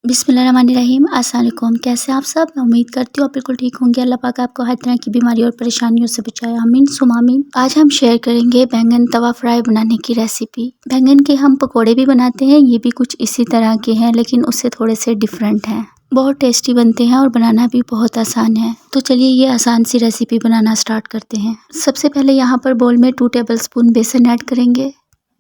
बिस्मिल्लाहिर्रहमानिर्रहीम। अस्सलाम वालेकुम। कैसे आप सब? मैं उम्मीद करती हूँ आप बिल्कुल ठीक होंगे। अल्लाह पाक आपको हर तरह की बीमारी और परेशानियों से बचाए। आमीन सुम आमीन। आज हम शेयर करेंगे बैंगन तवा फ्राई बनाने की रेसिपी। बैंगन के हम पकोड़े भी बनाते हैं, ये भी कुछ इसी तरह के हैं लेकिन उससे थोड़े से डिफरेंट हैं। बहुत टेस्टी बनते हैं और बनाना भी बहुत आसान है। तो चलिए ये आसान सी रेसिपी बनाना स्टार्ट करते हैं। सबसे पहले यहाँ पर बोल में 2 टेबलस्पून बेसन ऐड करेंगे,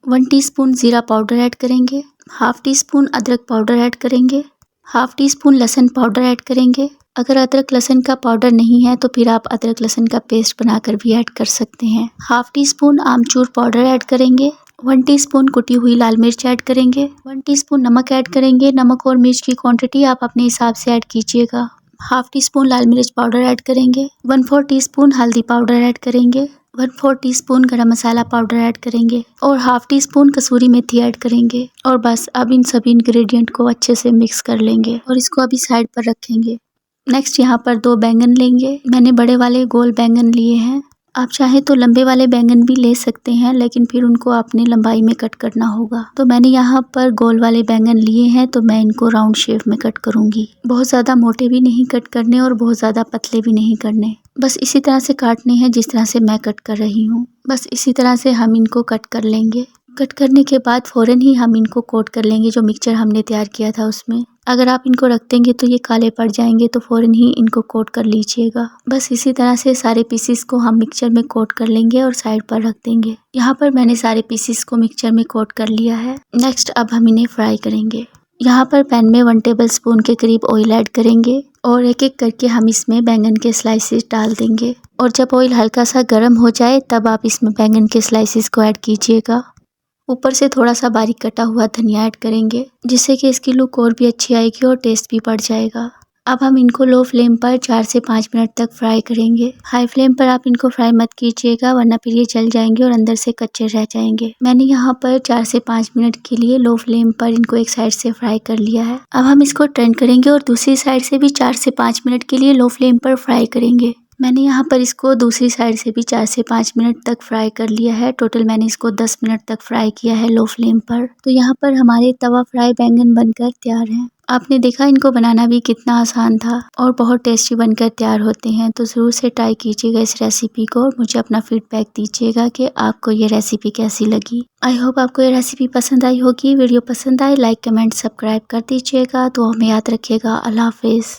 1 टीस्पून जीरा पाउडर ऐड करेंगे, हाफ टी स्पून अदरक पाउडर ऐड करेंगे, हाफ टी स्पून लहसुन पाउडर ऐड करेंगे। अगर अदरक लहसुन का पाउडर नहीं है तो फिर आप अदरक लहसुन का पेस्ट बनाकर भी ऐड कर सकते हैं। हाफ टी स्पून आमचूर पाउडर ऐड करेंगे, 1 टीस्पून कुटी हुई लाल मिर्च ऐड करेंगे, 1 टीस्पून नमक ऐड करेंगे। नमक और मिर्च की क्वांटिटी आप अपने हिसाब से ऐड कीजिएगा। हाफ टी स्पून लाल मिर्च पाउडर ऐड करेंगे, 1/4 टीस्पून हल्दी पाउडर ऐड करेंगे, 1/4 टीस्पून गरम मसाला पाउडर ऐड करेंगे और हाफ टी स्पून कसूरी मेथी ऐड करेंगे। और बस अब इन सभी इंग्रेडिएंट को अच्छे से मिक्स कर लेंगे और इसको अभी साइड पर रखेंगे। नेक्स्ट यहाँ पर 2 बैंगन लेंगे। मैंने बड़े वाले गोल बैंगन लिए हैं। आप चाहे तो लंबे वाले बैंगन भी ले सकते हैं लेकिन फिर उनको अपनी लंबाई में कट करना होगा। तो मैंने यहाँ पर गोल वाले बैंगन लिए हैं तो मैं इनको राउंड शेप में कट करूँगी। बहुत ज़्यादा मोटे भी नहीं कट करने और बहुत ज़्यादा पतले भी नहीं करने, बस इसी तरह से काटने हैं जिस तरह से मैं कट कर रही हूँ। बस इसी तरह से हम इनको कट कर लेंगे। कट करने के बाद फ़ौरन ही हम इनको कोट कर लेंगे जो मिक्सचर हमने तैयार किया था उसमें। अगर आप इनको रख देंगे तो ये काले पड़ जाएंगे, तो फ़ौरन ही इनको कोट कर लीजिएगा। बस इसी तरह से सारे पीसेस को हम मिक्सचर में कोट कर लेंगे और साइड पर रख देंगे। यहाँ पर मैंने सारे पीसेस को मिक्सचर में कोट कर लिया है। नेक्स्ट अब हम इन्हें फ्राई करेंगे। यहाँ पर पैन में 1 टेबलस्पून के करीब ऑयल ऐड करेंगे और एक एक करके हम इसमें बैंगन के स्लाइसेस डाल देंगे। और जब ऑयल हल्का सा गर्म हो जाए तब आप इसमें बैंगन के स्लाइसेस को ऐड कीजिएगा। ऊपर से थोड़ा सा बारीक कटा हुआ धनिया ऐड करेंगे जिससे कि इसकी लुक और भी अच्छी आएगी और टेस्ट भी बढ़ जाएगा। अब हम इनको लो फ्लेम पर 4 से 5 मिनट तक फ्राई करेंगे। हाई फ्लेम पर आप इनको फ्राई मत कीजिएगा वरना फिर ये जल जाएंगे और अंदर से कच्चे रह जाएंगे। मैंने यहाँ पर 4 से 5 मिनट के लिए लो फ्लेम पर इनको एक साइड से फ्राई कर लिया है। अब हम इसको टर्न करेंगे और दूसरी साइड से भी 4 से 5 मिनट के लिए लो फ्लेम पर फ्राई करेंगे। मैंने यहाँ पर इसको दूसरी साइड से भी 4 से 5 मिनट तक फ्राई कर लिया है। टोटल मैंने इसको 10 मिनट तक फ्राई किया है लो फ्लेम पर। तो यहाँ पर हमारे तवा फ्राई बैंगन बनकर तैयार हैं। आपने देखा इनको बनाना भी कितना आसान था और बहुत टेस्टी बनकर तैयार होते हैं। तो ज़रूर से ट्राई कीजिएगा इस रेसिपी को और मुझे अपना फीडबैक दीजिएगा कि आपको ये रेसिपी कैसी लगी। आई होप आपको ये रेसिपी पसंद आई होगी। वीडियो पसंद आए लाइक कमेंट सब्सक्राइब कर दीजिएगा। तो हमें याद रखिएगा। अल्लाह हाफिज़।